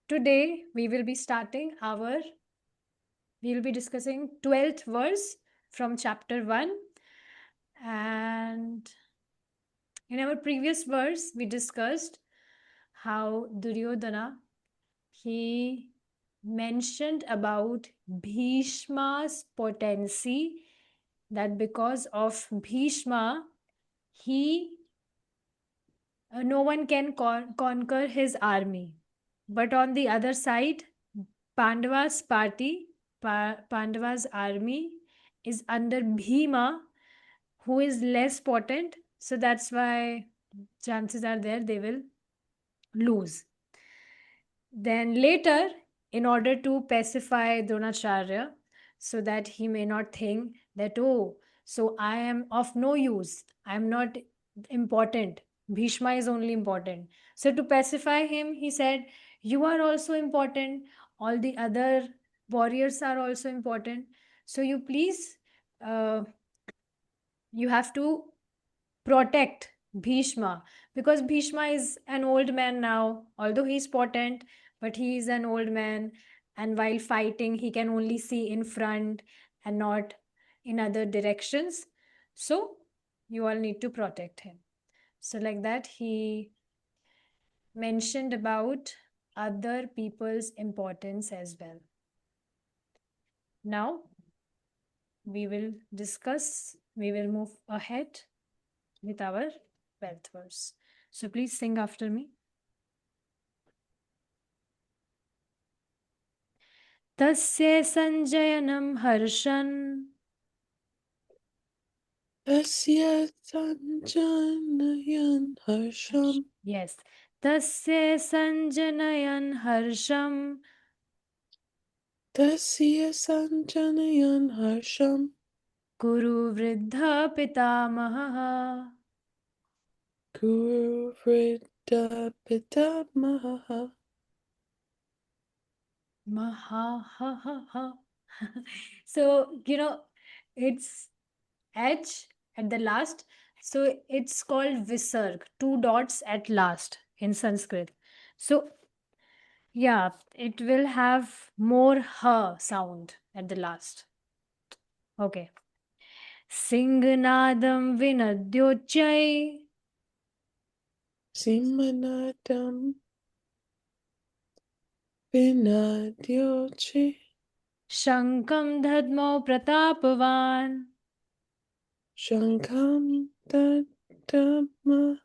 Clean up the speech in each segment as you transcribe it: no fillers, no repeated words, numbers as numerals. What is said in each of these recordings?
Today we will be discussing 12th verse from chapter 1. And in our previous verse, we discussed how Duryodhana, he mentioned about Bhīṣma's potency, that because of Bhīṣma, no one can conquer his army. But on the other side, Pandava's Pandava's army is under Bhima, who is less potent. So that's why chances are there they will lose. Then later, in order to pacify Dronacharya, so that he may not think that, oh, so I am of no use, I am not important, Bhishma is only important. So to pacify him, he said, you are also important, all the other warriors are also important. So you please, you have to protect Bhishma, because Bhishma is an old man now, although he's potent, but he is an old man, and while fighting, he can only see in front and not in other directions. So, you all need to protect him. So, like that, he mentioned about other people's importance as well. Now, we will move ahead with our 12th verse. So please sing after me. Tasya sanjayanam harshan. Tasya sanjanayan harsham. Yes. Tasya sanjanayan harsham. Tasya sanjanayan harsham. Kuru vridha pitamaha. Guru Vrida Pitamaha. Maha. So, it's H at the last. So it's called Visarg, 2 dots at last in Sanskrit. So, yeah, it will have more ha sound at the last. Okay. Singnadam vinadyochai. Simanadam Vinadyochi. Shankam dhadmo pratapavan. Shankam Dadama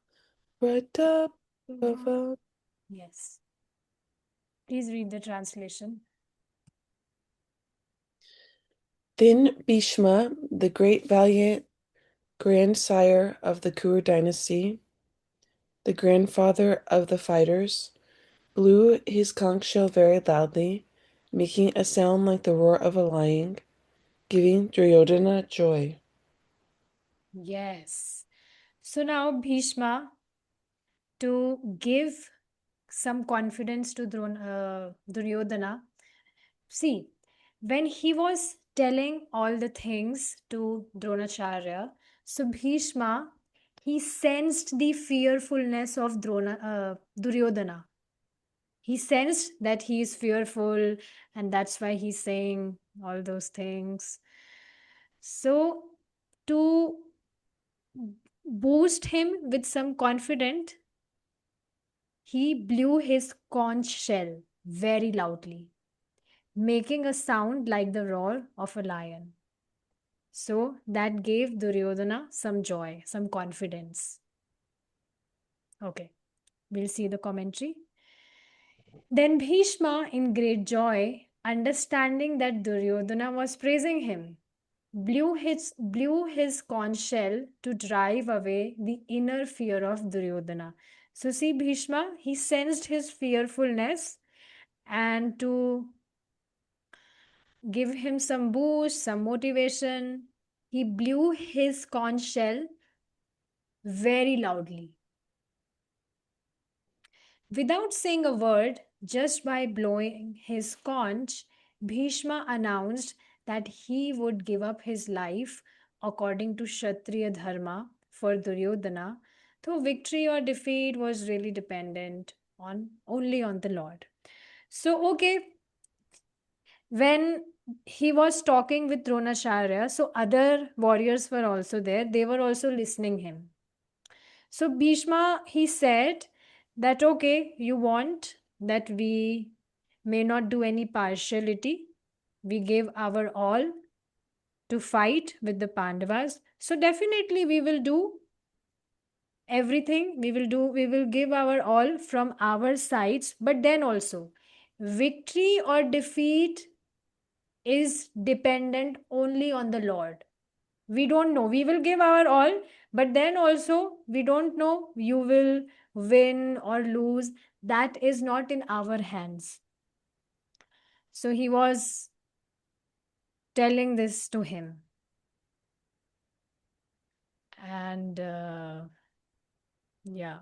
Pratapava. Yes. Please read the translation. Then Bhīṣma, the great valiant grandsire of the Kuru dynasty, the grandfather of the fighters, blew his conch shell very loudly, making a sound like the roar of a lion, giving Duryodhana joy. Yes. So now Bhishma, to give some confidence to Duryodhana. See, when he was telling all the things to Dronacharya, so Bhishma, he sensed the fearfulness of Duryodhana. He sensed that he is fearful, and that's why he's saying all those things. So, to boost him with some confidence, he blew his conch shell very loudly, making a sound like the roar of a lion. So that gave Duryodhana some joy, some confidence. Okay, we'll see the commentary. Then Bhishma, in great joy, understanding that Duryodhana was praising him, blew his conch shell to drive away the inner fear of Duryodhana. So see, Bhishma, he sensed his fearfulness, and to give him some boost, some motivation, he blew his conch shell very loudly. Without saying a word, just by blowing his conch, Bhishma announced that he would give up his life according to Kshatriya Dharma for Duryodhana, though victory or defeat was really dependent on only on the Lord. So, okay, when he was talking with Dronacharya, so other warriors were also there. They were also listening him. So Bhishma, he said that, okay, you want that we may not do any partiality. We give our all to fight with the Pandavas. So definitely we will do everything. We will give our all from our sides. But then also, victory or defeat is dependent only on the Lord. We don't know. We will give our all, but then also we don't know you will win or lose. That is not in our hands. So he was telling this to him. And yeah.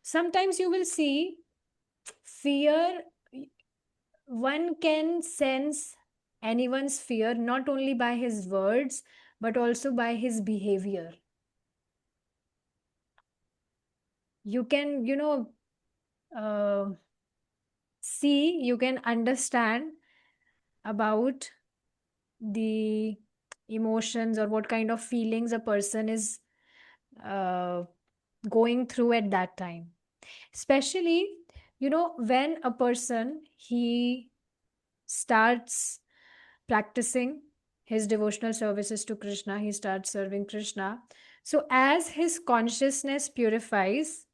Sometimes you will see fear. One can sense anyone's fear not only by his words, but also by his behavior. You can, uh, see, you can understand about the emotions or what kind of feelings a person is uh, going through at that time. Especially, when a person he starts practicing his devotional services to Krishna, he starts serving Krishna. So as his consciousness purifies,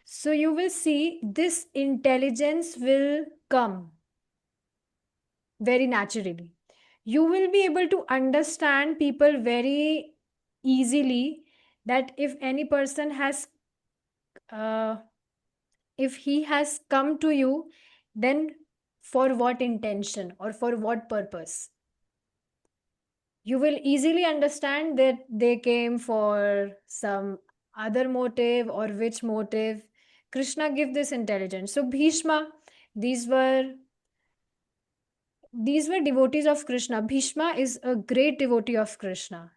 so you will see this intelligence will come very naturally. You will be able to understand people very easily, that if any person has uh, if he has come to you, then for what intention or for what purpose. You will easily understand that they came for some other motive or which motive. Krishna give this intelligence. So Bhishma, these were these were devotees of Krishna. Bhishma is a great devotee of Krishna.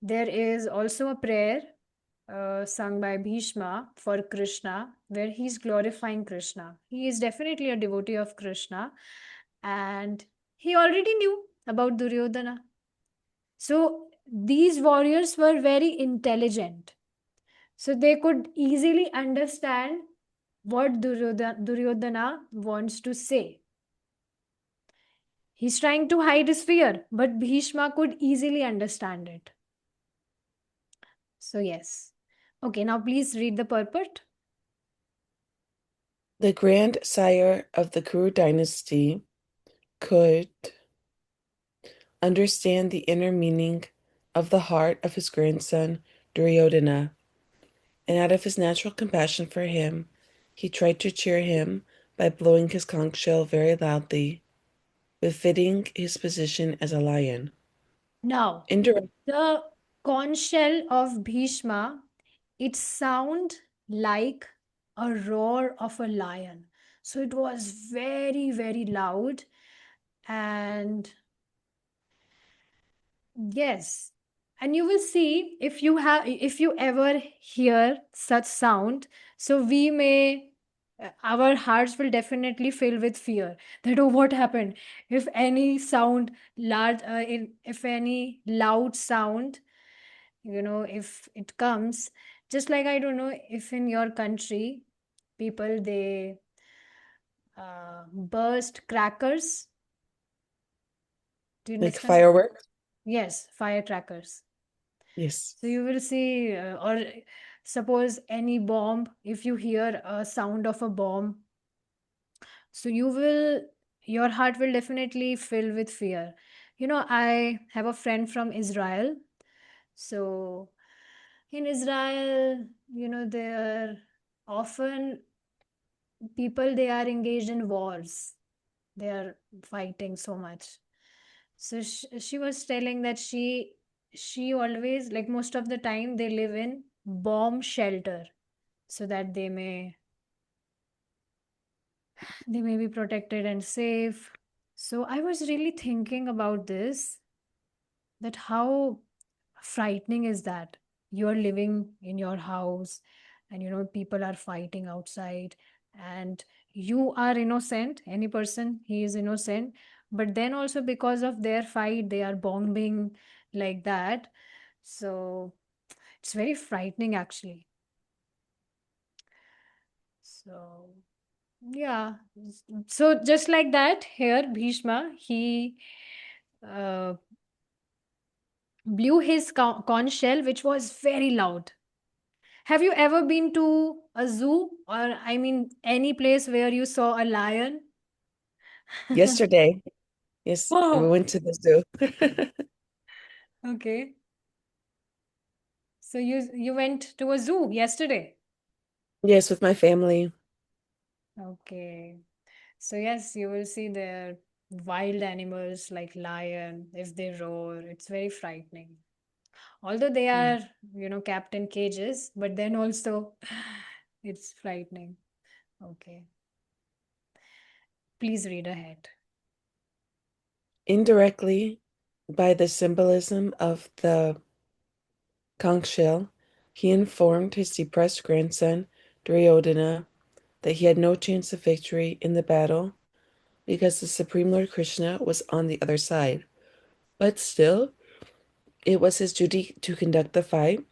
There is also a prayer sung by Bhishma for Krishna, where he's glorifying Krishna. He is definitely a devotee of Krishna, and he already knew about Duryodhana. So these warriors were very intelligent. So they could easily understand what Duryodhana wants to say. He's trying to hide his fear, but Bhishma could easily understand it. So, yes. Okay, now please read the purport. The grandsire of the Kuru dynasty could understand the inner meaning of the heart of his grandson Duryodhana, and out of his natural compassion for him, he tried to cheer him by blowing his conch shell very loudly, befitting his position as a lion. Now, Indirect, the conch shell of Bhishma, it sound like a roar of a lion. So it was very, very loud. And yes, and you will see, if you ever hear such sound, so we may our hearts will definitely fill with fear, that, oh, what happened if any sound large if any loud sound, if it comes, just like, I don't know if in your country people they burst crackers. Do you like understand? fireworks. Yes, firecrackers. Yes. So you will see, or suppose any bomb, if you hear a sound of a bomb, so your heart will definitely fill with fear. I have a friend from Israel. So in Israel, there often people, they are engaged in wars. They are fighting so much. So she was telling that she always, like, most of the time they live in bomb shelter, so that they may be protected and safe. So I was really thinking about this, that how frightening is that? You're living in your house, and people are fighting outside, and you are innocent. Any person, he is innocent, but then also because of their fight, they are bombing like that. So it's very frightening actually. So yeah, so just like that, here Bhishma, he uh, blew his conch shell, which was very loud. Have you ever been to a zoo, or I mean any place where you saw a lion? Yesterday, yes, we Oh, went to the zoo. okay. So you went to a zoo yesterday. Yes, with my family. Okay. So yes, you will see their wild animals like lion. If they roar, it's very frightening. Although they Yeah. are, kept in cages, but then also it's frightening. Okay. Please read ahead. Indirectly, by the symbolism of the conchshell, he informed his depressed grandson, Duryodhana, that he had no chance of victory in the battle because the Supreme Lord Krishna was on the other side. But still, it was his duty to conduct the fight,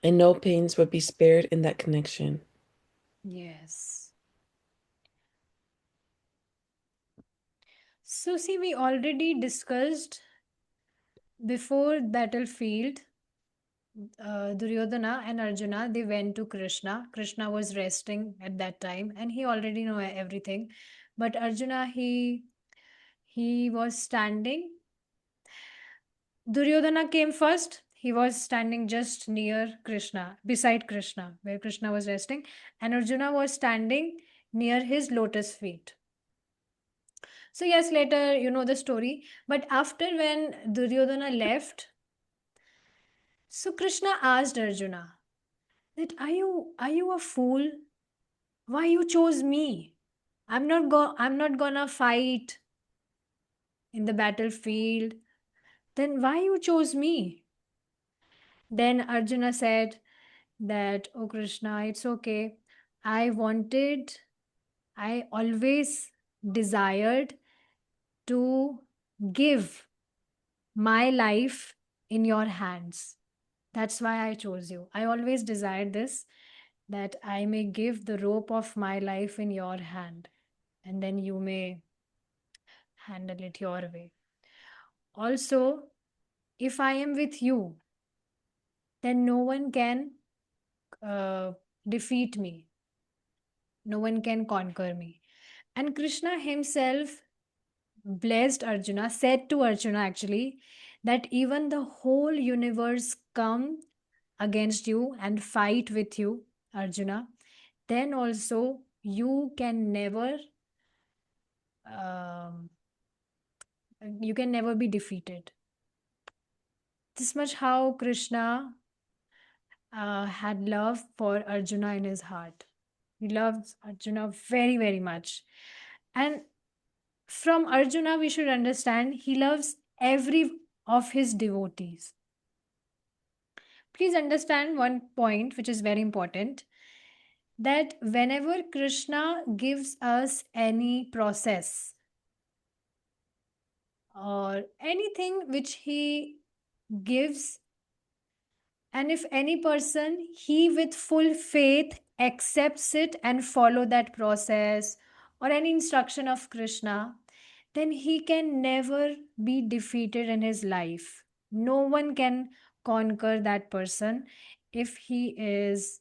and no pains would be spared in that connection. Yes. So see, we already discussed before battlefield, Duryodhana and Arjuna, they went to Krishna. Krishna was resting at that time, and he already know everything. But Arjuna, he was standing. Duryodhana came first. He was standing just near Krishna, beside Krishna, where Krishna was resting, and Arjuna was standing near his lotus feet. So yes, later you know the story. But after when Duryodhana left, so Krishna asked Arjuna that are you a fool? Why you chose me? I'm not gonna fight in the battlefield. Then why you chose me? Then Arjuna said that, oh Krishna, it's okay. I wanted, I always desired to give my life in your hands. That's why I chose you. I always desired this, that I may give the rope of my life in your hand, and then you may handle it your way. Also, if I am with you, then no one can uh, defeat me, no one can conquer me. And Krishna himself blessed Arjuna, said to Arjuna actually, that even the whole universe come against you and fight with you, Arjuna, then also um, you can never be defeated. This much how Krishna had love for Arjuna in his heart. He loves Arjuna very, very much. And from Arjuna, we should understand he loves every of his devotees. Please understand one point which is very important, that whenever Krishna gives us any process or anything which he gives, and if any person, he with full faith accepts it and follow that process or any instruction of Krishna, then he can never be defeated in his life. No one can conquer that person if he is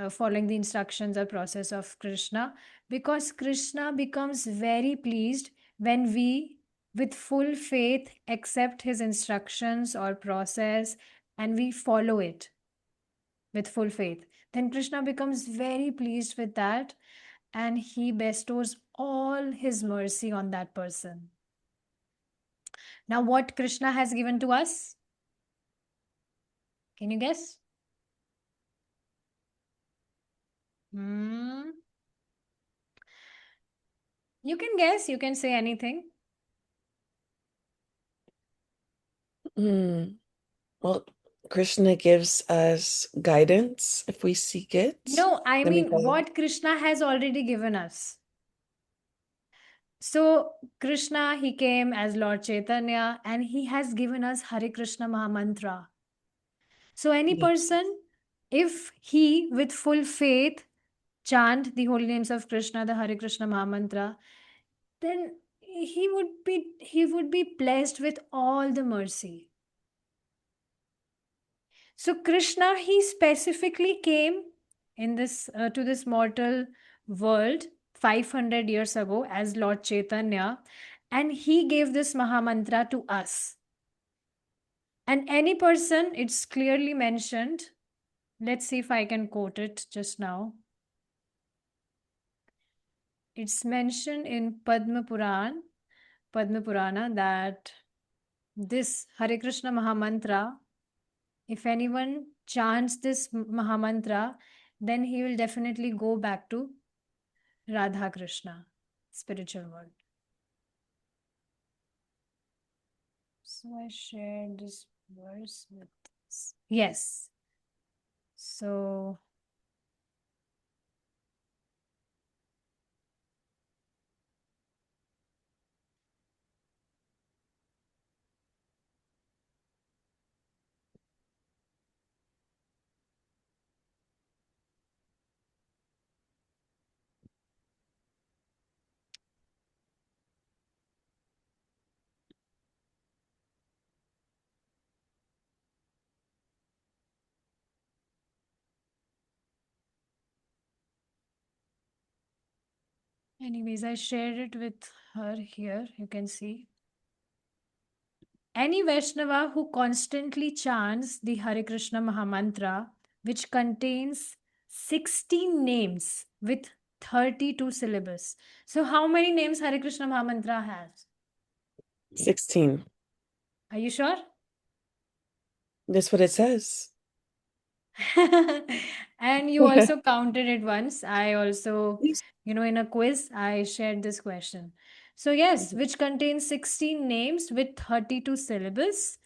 following the instructions or process of Krishna, because Krishna becomes very pleased when we, with full faith, accept his instructions or process and we follow it with full faith. Then Krishna becomes very pleased with that and he bestows all his mercy on that person. Now, what Krishna has given to us? Can you guess? Hmm. You can guess, you can say anything. Hmm. Well, Krishna gives us guidance if we seek it. No, I Then we mean follow. what Krishna has already given us. So Krishna, he came as Lord Chaitanya and he has given us Hare Krishna Mahamantra. So any Yes. person, if he with full faith chant the holy names of Krishna, the Hare Krishna Mahamantra, then he would be blessed with all the mercy. So Krishna, he specifically came in this to this mortal world 500 years ago as Lord Chaitanya, and he gave this Mahamantra to us. And any person, it's clearly mentioned. Let's see if I can quote it just now. It's mentioned in Padma Purana, that this Hare Krishna Mahamantra, if anyone chants this Mahamantra, then he will definitely go back to Radha Krishna, spiritual world. So I shared this verse with this. Yes. So anyways, I shared it with her here. You can see. Any Vaishnava who constantly chants the Hare Krishna Mahamantra, which contains 16 names with 32 syllables. So, how many names Hare Krishna Mahamantra has? 16. Are you sure? That's what it says. And you also counted it once. I also, Yes. in a quiz, I shared this question. So, yes, which contains 16 names with 32 syllables,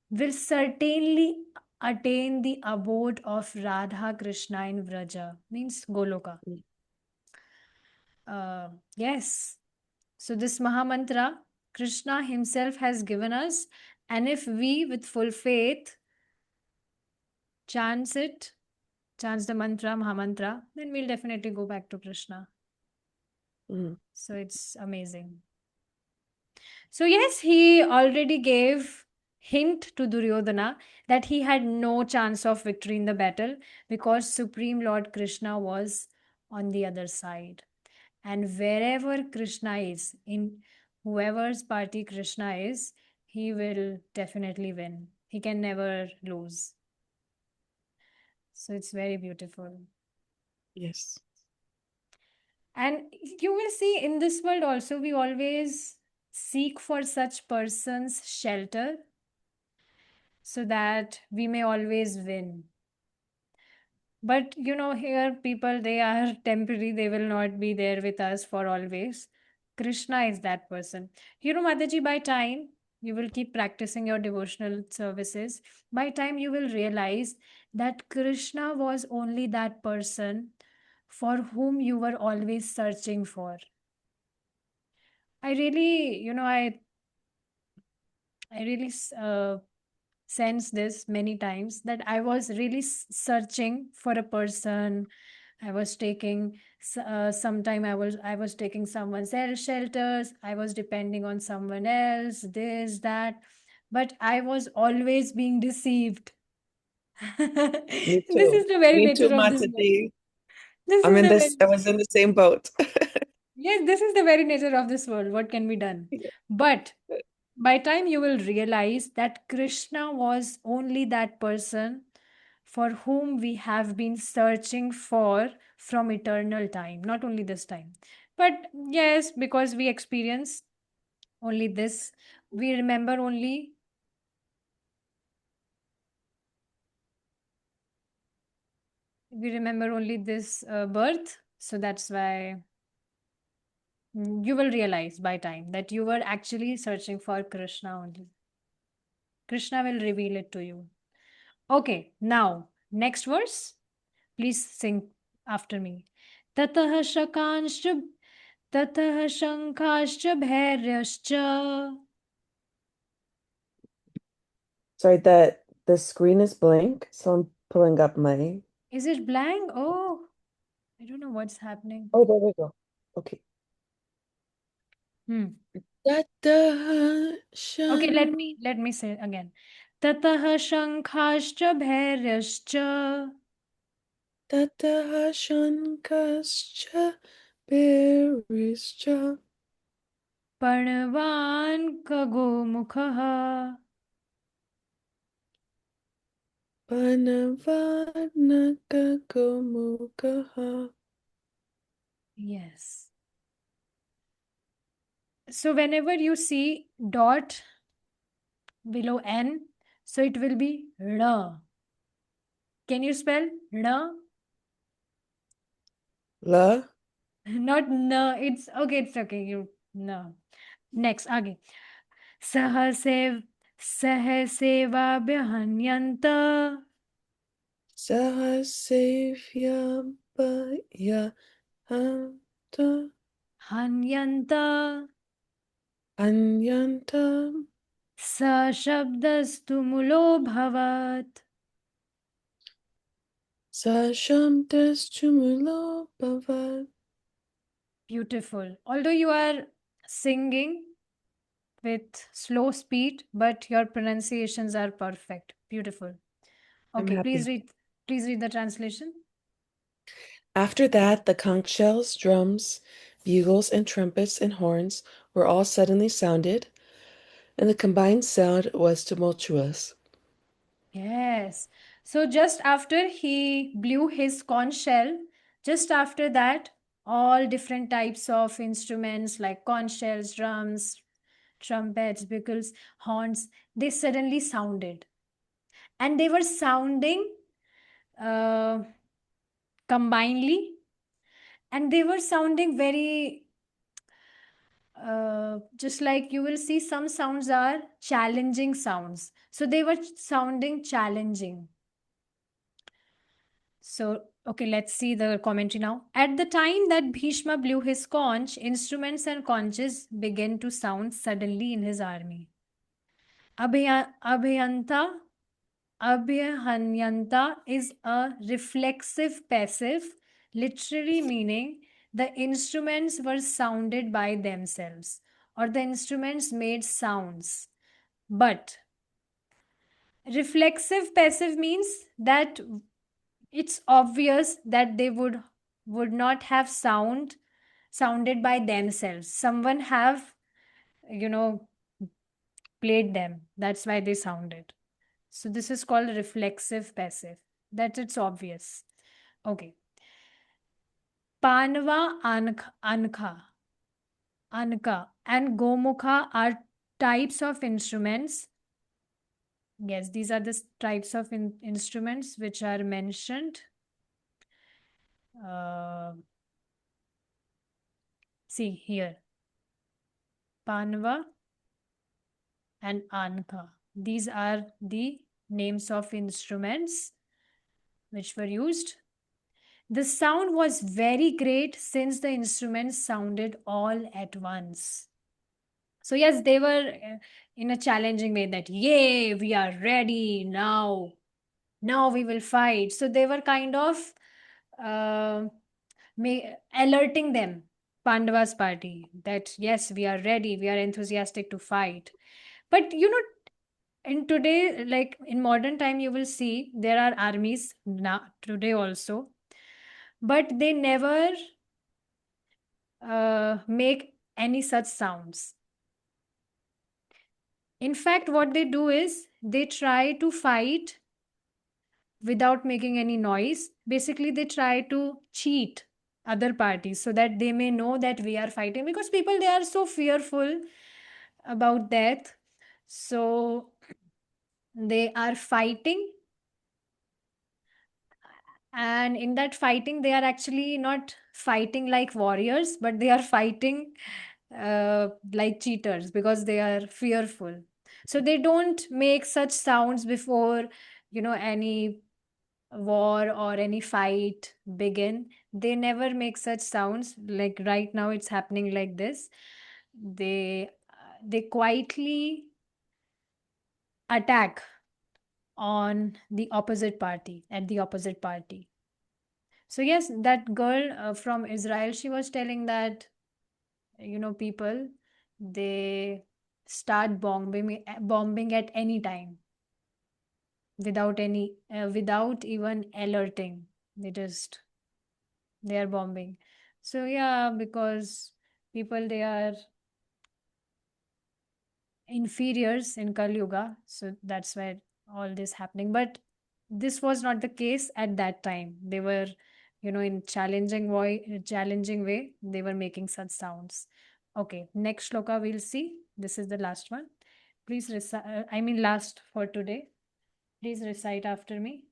will certainly attain the abode of Radha Krishna in Vraja, means Goloka. Yes. So, this Mahamantra, Krishna himself has given us, and if we with full faith chants it, chants the mantra, Mahamantra, then we'll definitely go back to Krishna. Mm. So, it's amazing. So, yes, he already gave hint to Duryodhana that he had no chance of victory in the battle because Supreme Lord Krishna was on the other side. And wherever Krishna is, in whoever's party Krishna is, he will definitely win. He can never lose. So it's very beautiful. Yes. And you will see in this world also, we always seek for such persons shelter so that we may always win. But here people, they are temporary, they will not be there with us for always. Krishna is that person. Mataji, by time you will keep practicing your devotional services, by time you will realize that Krishna was only that person for whom you were always searching for. I really, I really sense this many times that I was really searching for a person. I was taking sometime I was taking someone else shelters. I was depending on someone else, this, that, but I was always being deceived. Me This too. is the very Me too, nature of this world. Mataji. This I'm is in the this, very I was in the same boat. Yes, this is the very nature of this world. What can be done? But by time you will realize that Krishna was only that person for whom we have been searching for from eternal time, not only this time. But yes, because we experience only this, we remember only this birth. So that's why you will realize by time that you were actually searching for Krishna only. Krishna will reveal it to you. Okay, now next verse. Please sing after me. Tatah shakanshcha tatah shankashcha bhairascha. Sorry, that the screen is blank, so I'm pulling up my. Is it blank? Oh, I don't know what's happening. Oh, there we go. Okay. Hmm. Tatah Okay, shan. let me say it again. Tatah shankashcha bhairascha Tatah shankascha berischa. parvan kagomukha. Panavanaka gomukaha. Yes. So whenever you see dot below N, so it will be R. Can you spell R? La. Not N. It's okay. It's okay. You no. Next, आगे. सहसेव सहसेवाभ्यहन्यन्त Sahasevyabhaya hanta. हन्यन्त Anyantam. सशब्दस्तु मूलोऽभवत्. Sashamtas chumulo bhavad. Beautiful. Although you are singing with slow speed, but your pronunciations are perfect. Beautiful. I'm Okay, happy. please read the translation. After that, the conch shells, drums, bugles, and trumpets and horns were all suddenly sounded, and the combined sound was tumultuous. Yes. So just after he blew his conch shell, just after that, all different types of instruments like conch shells, drums, trumpets, bugles, horns, they suddenly sounded. And they were sounding uh, combinedly, and they were sounding very just like you will see some sounds are challenging sounds. So they were sounding challenging. So, okay, let's see the commentary now. At the time that Bhīṣma blew his conch, instruments and conches began to sound suddenly in his army. Abhyanta, Abhyahanyanta is a reflexive passive, literally meaning the instruments were sounded by themselves or the instruments made sounds. But reflexive passive means that it's obvious that they would not have sounded by themselves. Someone have, you know, played them. That's why they sounded. So this is called reflexive passive. That it's obvious. Okay. Panva, Anka, and Gomukha are types of instruments. Yes, these are the types of instruments which are mentioned. See here. Panva and Anka. These are the names of instruments which were used. The sound was very great since the instruments sounded all at once. So, yes, they were in a challenging way that, yay, we are ready now. Now we will fight. So, they were kind of uh, alerting them, Pandava's party, that yes, we are ready, we are enthusiastic to fight. But in today, like in modern time, you will see there are armies now today also, but they never make any such sounds. In fact, what they do is they try to fight without making any noise. Basically, they try to cheat other parties so that they may know that we are fighting, because people, they are so fearful about death. So they are fighting, and in that fighting they are actually not fighting like warriors, but they are fighting like cheaters because they are fearful. So they don't make such sounds before, any war or any fight begin. They never make such sounds. Like right now it's happening like this. They quietly attack on the opposite party, at the opposite party. So yes, that girl from Israel, she was telling that, people, they start bombing at any time, without even alerting. They are bombing. So yeah, because people, they are inferiors in Kali Yuga, so that's why all this happening. But this was not the case at that time. They were, in challenging way, they were making such sounds. Okay, next shloka we'll see. This is the last one. Please recite. Last for today. Please recite after me.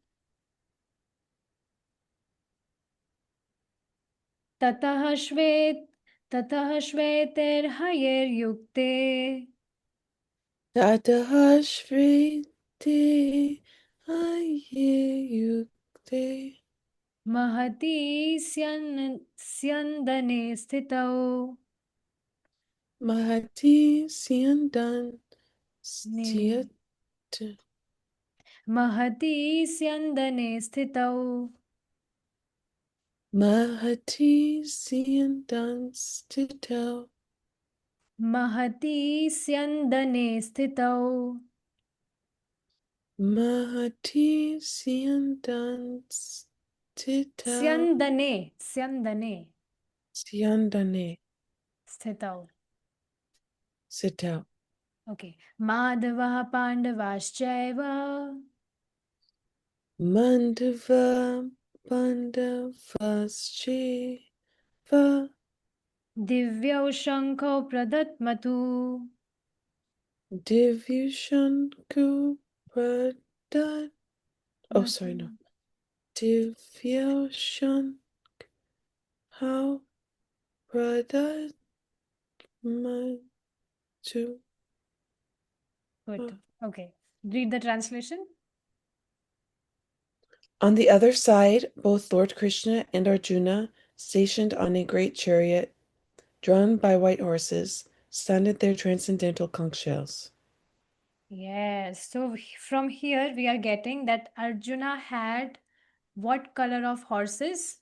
ततः श्वेत ततः श्वेतैर्हयैर्युक्ते Tataha Shriti Ayeyukte महती स्यन्दने स्थितौ Mahati Siandan ने Stiat महती स्यन्दने स्थितौ Mahati Siandan Stito महती स्यन्दने स्थितौ Mahati Siandan Stito स्यन्दने स्यन्दने Siandane स्थितौ. Sito okay. माधवः पाण्डवाश्चैव Mandava Pandavaschiva दिव्यौ शङ्खौ प्रदत्मतु Divyushanku Pradat. Oh, sorry, no. Divyushan How Pradat Matu. Good. Okay. Read the translation. On the other side, both Lord Kṛṣṇa and Arjuna, stationed on a great chariot, drawn by white horses, sounded their transcendental conchshells. Yes. So from here we are getting that Arjuna had what color of horses?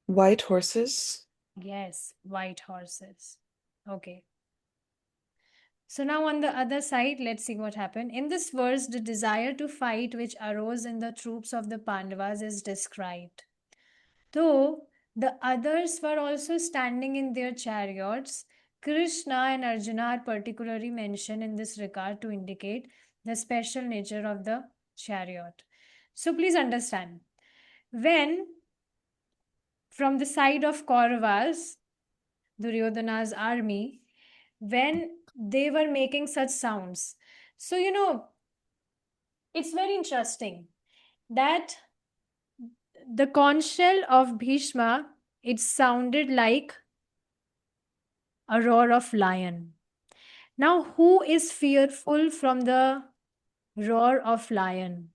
White horses. Yes, white horses. Okay. So now on the other side, let's see what happened. In this verse, the desire to fight which arose in the troops of the Pandavas is described. Though the others were also standing in their chariots, Krishna and Arjuna are particularly mentioned in this regard to indicate the special nature of the chariot. So please understand, when from the side of Kauravas, Duryodhana's army, when they were making such sounds. So, it's very interesting that the conch shell of Bhīṣma, it sounded like a roar of lion. Now, who is fearful from the roar of lion?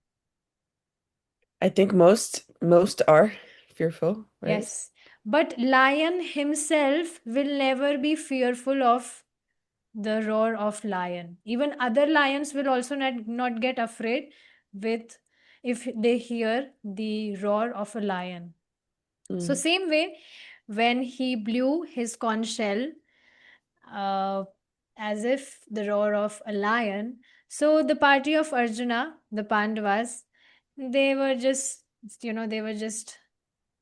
I think most are fearful, right? Yes, but lion himself will never be fearful of the roar of lion. Even other lions will also not get afraid with if they hear the roar of a lion. So Mm. same way, when he blew his conch shell, uh, as if the roar of a lion, so the party of Arjuna, the Pandavas, they were just,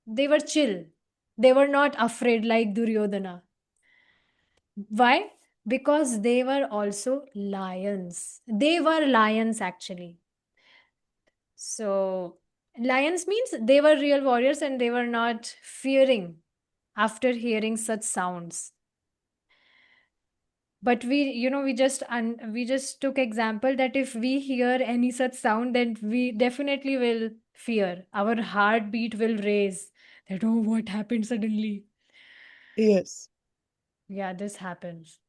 they were chill. They were not afraid like Duryodhana. Why? Because they were also lions. They were lions actually. So, lions means they were real warriors and they were not fearing after hearing such sounds. But we just took example that if we hear any such sound, then we definitely will fear. Our heartbeat will raise. That, oh, what happened suddenly? Yes. Yeah, this happens.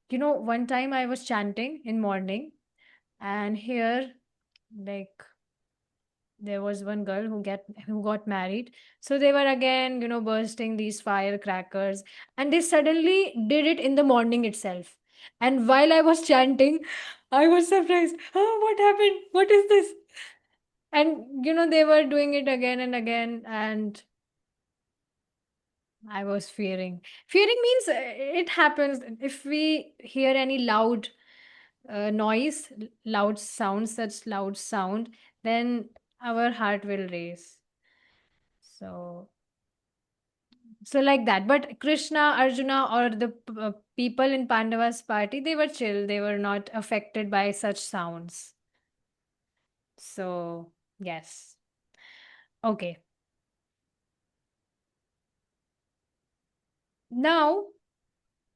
You know, one time I was chanting in morning, and here, like, there was one girl who got married. So they were again, bursting these firecrackers, and they suddenly did it in the morning itself. And while I was chanting, I was surprised. Oh, what happened? What is this? And they were doing it again and again, and I was fearing. Fearing means it happens if we hear any loud noise, loud sound, such loud sound, then our heart will race. So, so like that. But Krishna, Arjuna, or the people in Pandava's party, they were chill. They were not affected by such sounds. So, yes. Okay. Now,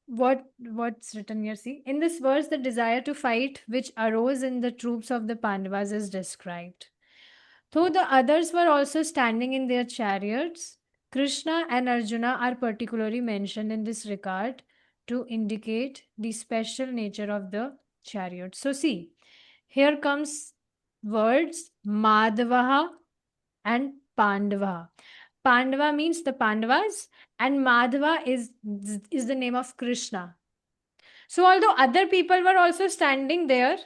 what's written here? See, in this verse, the desire to fight which arose in the troops of the Pandavas is described. Though the others were also standing in their chariots, Krishna and Arjuna are particularly mentioned in this regard to indicate the special nature of the chariot. So, see, here comes words Madhavaha and Pandava. Pandava means the Pandavas, and Madhava is the name of Krishna. So, although other people were also standing there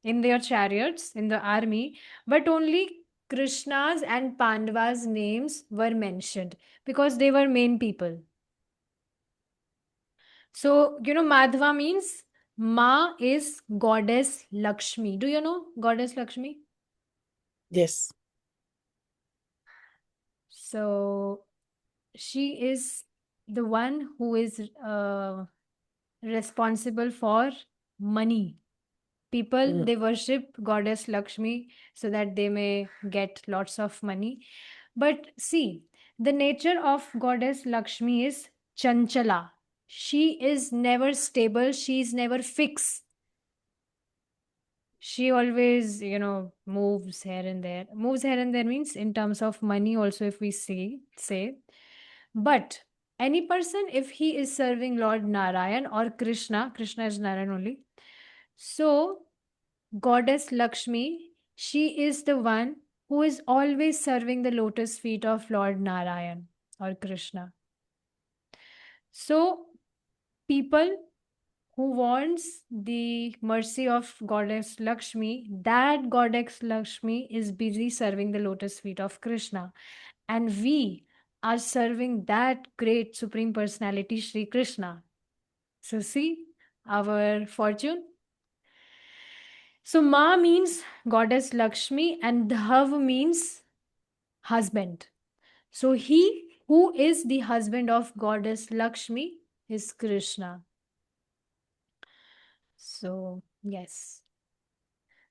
in their chariots in the army, but only Krishna's and Pandava's names were mentioned because they were main people. So, Madhava means Ma is goddess Lakshmi. Do you know goddess Lakshmi? Yes. So, she is the one who is responsible for money. People, Mm. they worship goddess Lakshmi so that they may get lots of money. But see, the nature of goddess Lakshmi is chanchala. She is never stable, she is never fixed. She always, moves here and there. Moves here and there means in terms of money also, if we say. But any person, if he is serving Lord Narayan or Krishna, Krishna is Narayan only. So goddess Lakshmi, she is the one who is always serving the lotus feet of Lord Narayan or Krishna. So, people who wants the mercy of goddess Lakshmi, that goddess Lakshmi is busy serving the lotus feet of Krishna. And we are serving that great supreme personality, Sri Krishna. So, see our fortune. So Ma means goddess Lakshmi and Dhav means husband. So he who is the husband of goddess Lakshmi is Krishna. So yes.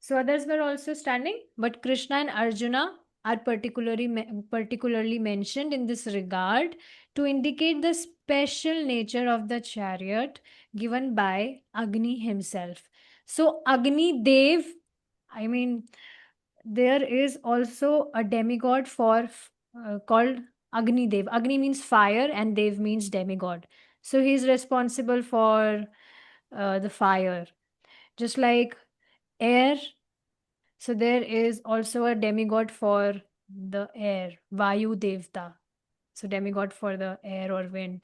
So others were also standing, but Krishna and Arjuna are particularly mentioned in this regard to indicate the special nature of the chariot given by Agni himself. So Agni Dev, I mean, there is also a demigod for called Agni Dev. Agni means fire and Dev means demigod. So he is responsible for the fire, just like air. So there is also a demigod for the air, Vayu Devta. So demigod for the air or wind.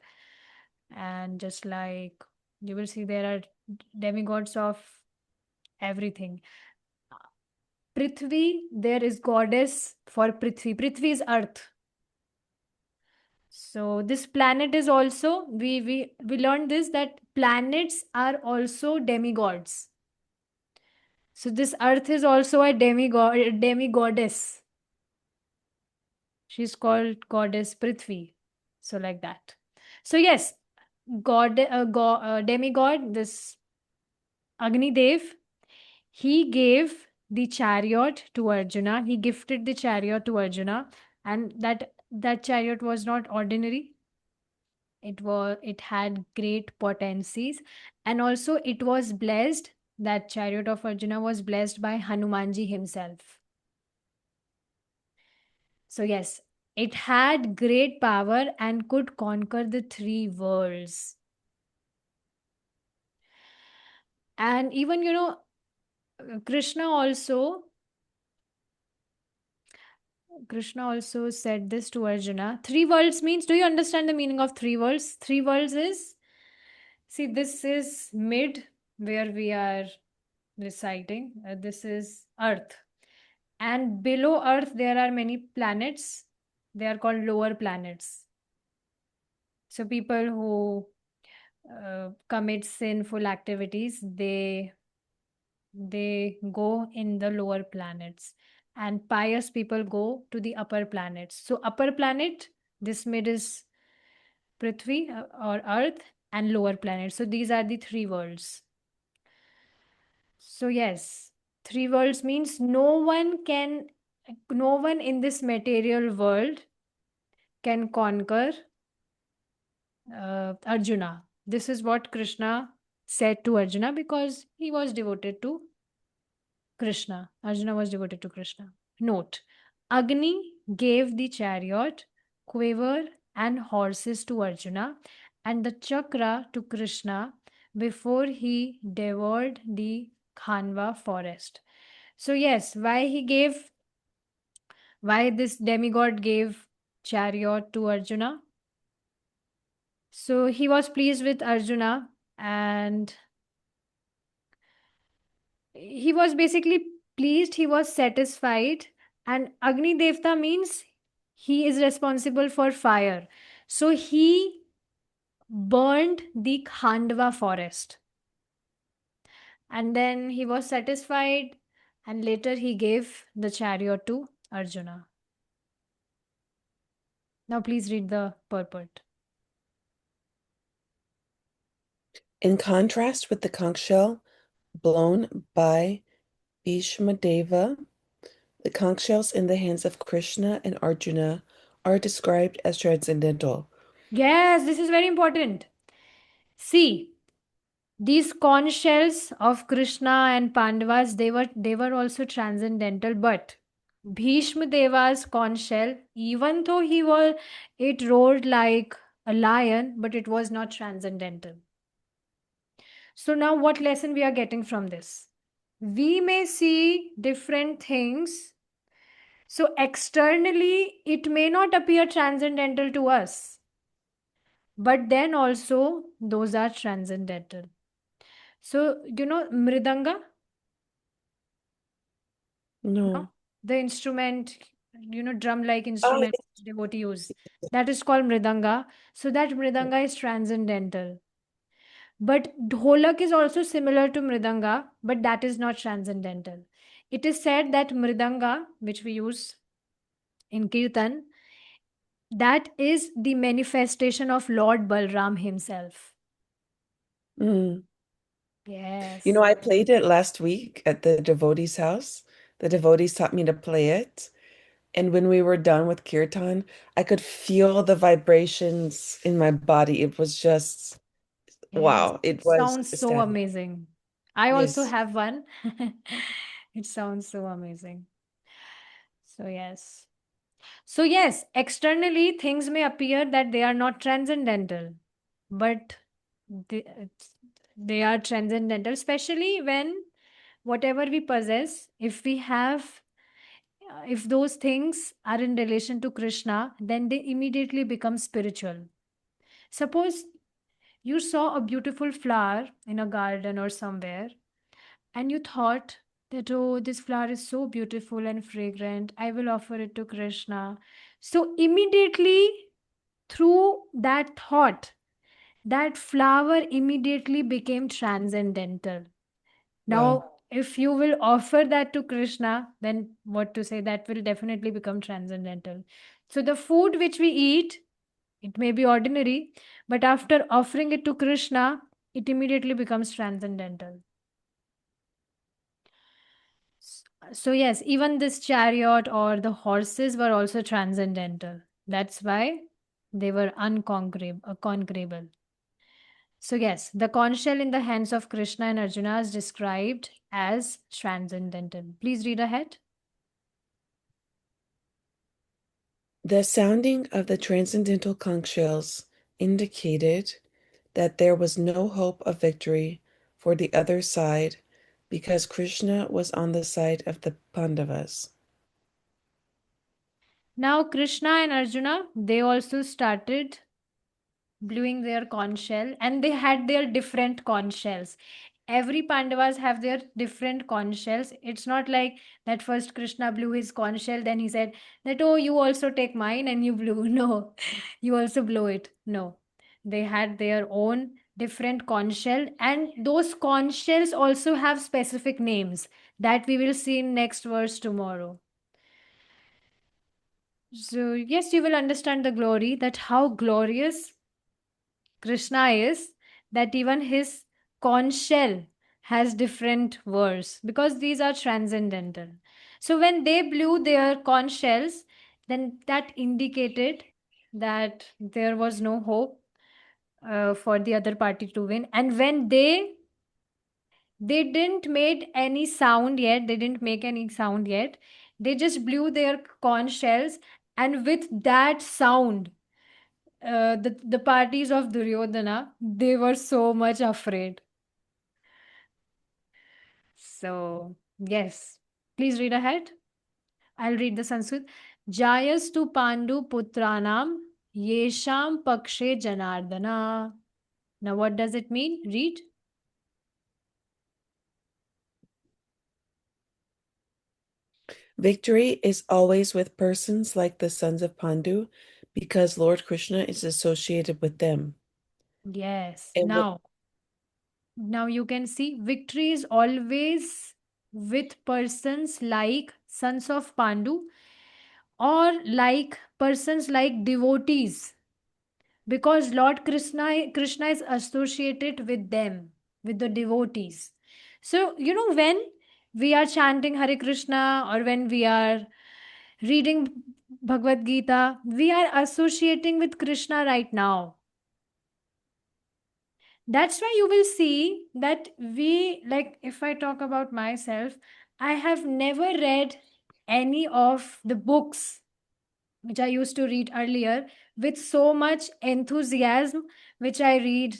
And just like you will see, there are demigods of everything. Prithvi, there is goddess for Prithvi. Prithvi is earth. So this planet is also, we learned this, that planets are also demigods. So this earth is also a demigoddess. She's called goddess Prithvi. So like that. So yes, demigod, this Agni Dev, he gave the chariot to Arjuna. He gifted the chariot to Arjuna, and that chariot was not ordinary. It had great potencies, and also it was blessed. That chariot of Arjuna was blessed by Hanumanji himself. So yes, it had great power and could conquer the three worlds. And even, Krishna also Krishna also said this to Arjuna. Three worlds means, do you understand the meaning of three worlds? Three worlds is, see, this is mid where we are reciting. This is Earth. And below Earth, there are many planets. They are called lower planets. So people who commit sinful activities, they go in the lower planets, and pious people go to the upper planets. So upper planet, this mid is Prithvi or Earth, and lower planets. So these are the three worlds. So yes, three worlds means no one in this material world can conquer Arjuna. This is what Krishna said to Arjuna because he was devoted to Krishna. Arjuna was devoted to Krishna. Note: Agni gave the chariot, quiver, and horses to Arjuna, and the chakra to Krishna before he devoured the Khanva forest. So, yes, why this demigod gave chariot to Arjuna? So, he was pleased with Arjuna, and he was basically pleased, he was satisfied. And Agni Devta means he is responsible for fire. So he burned the Khandva forest. And then he was satisfied, and later he gave the chariot to Arjuna. Now please read the purport. In contrast with the conch shell blown by Bhīṣmadeva, the conch shells in the hands of Kṛṣṇa and Arjuna are described as transcendental. Yes, this is very important. See, these conchshells of Krishna and Pandavas, they were also transcendental, but Bhīṣmadeva's conchshell, even though it roared like a lion, but it was not transcendental. So now what lesson we are getting from this? We may see different things. So externally, it may not appear transcendental to us, but then also those are transcendental. So, Mridanga, no? No. The instrument, drum like Oh, instrument devotee use. That is called Mridanga. So that Mridanga is transcendental. But Dholak is also similar to Mridanga, but that is not transcendental. It is said that Mridanga, which we use in Kirtan, that is the manifestation of Lord Balram himself. mm. Yes. I played it last week at the devotee's house. The devotees taught me to play it. And when we were done with kirtan, I could feel the vibrations in my body. It was just, Yes. wow, it was Sounds so ecstatic. amazing. I also Yes. have one. It sounds so amazing. So, yes. So, yes, externally things may appear that they are not transcendental, but they, they are transcendental, especially when whatever we possess, if those things are in relation to Krishna, then they immediately become spiritual. Suppose you saw a beautiful flower in a garden or somewhere, and you thought that, oh, this flower is so beautiful and fragrant, I will offer it to Krishna. So, immediately through that thought, that flower immediately became transcendental. Wow. Now, if you will offer that to Krishna, then what to say, that will definitely become transcendental. So, the food which we eat, it may be ordinary, but after offering it to Krishna, it immediately becomes transcendental. So, yes, even this chariot or the horses were also transcendental. That's why they were unconquerable. So, yes, the conch shell in the hands of Krishna and Arjuna is described as transcendental. Please read ahead. The sounding of the transcendental conch shells indicated that there was no hope of victory for the other side, because Kṛṣṇa was on the side of the Pandavas. Now Kṛṣṇa and Arjuna, they also started blowing their conch shell, and they had their different conch shells. Every Pandavas have their different conch shells. It's not like that first Krishna blew his conch shell, then he said that, oh, you also take mine and you blew. No, you also blow it. No, they had their own different conch shell, and those conch shells also have specific names that we will see in next verse tomorrow. So yes, you will understand the glory, that how glorious Krishna is, that even his conch shell has different words because these are transcendental. So when they blew their conch shells, then that indicated that there was no hope for the other party to win. And when they didn't made any sound yet, they didn't make any sound yet. They just blew their conch shells, and with that sound, the parties of Duryodhana, they were so much afraid. So yes, please read ahead. I'll read the Sanskrit. Jayastu Pandu Putranam Yesham Pakshe Janardana. Now what does it mean? Read. Victory is always with persons like the sons of Pandu, because Lord Kṛṣṇa is associated with them. Yes. And Now you can see victory is always with persons like sons of Pandu, or like persons like devotees, because Lord Krishna is associated with them, with the devotees. So when we are chanting Hare Krishna, or when we are reading Bhagavad Gita, we are associating with Krishna right now. That's why you will see that we, like, if I talk about myself, I have never read any of the books which I used to read earlier with so much enthusiasm, which I read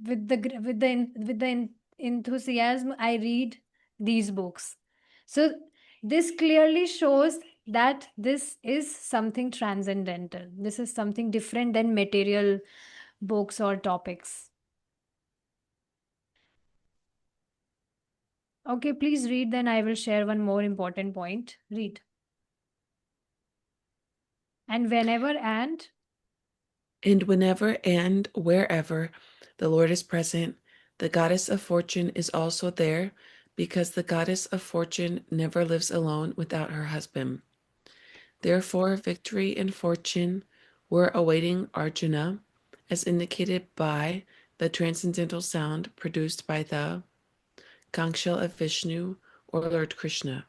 with the enthusiasm I read these books. So this clearly shows that this is something transcendental. This is something different than material books or topics. Okay, please read, then I will share one more important point. Read. And whenever and wherever the Lord is present, the goddess of fortune is also there, because the goddess of fortune never lives alone without her husband. Therefore, victory and fortune were awaiting Arjuna, as indicated by the transcendental sound produced by the conchshell of Vishnu, or Lord Kṛṣṇa.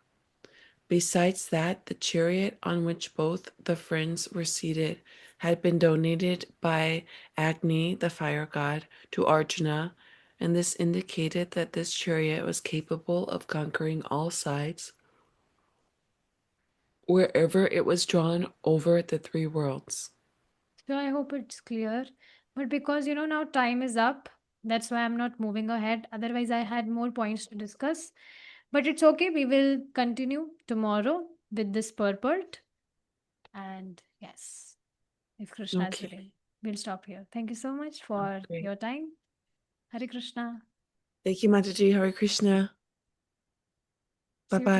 Besides that, the chariot on which both the friends were seated had been donated by Agni, the fire god, to Arjuna, and this indicated that this chariot was capable of conquering all sides wherever it was drawn over the three worlds. So I hope it's clear. But because now time is up, that's why I'm not moving ahead. Otherwise, I had more points to discuss. But it's okay. We will continue tomorrow with this purport. And yes, if Krishna is Okay, willing, we'll stop here. Thank you so much for great. your time. Hare Krishna. Thank you, Mataji. Hare Krishna. See you Bye-bye.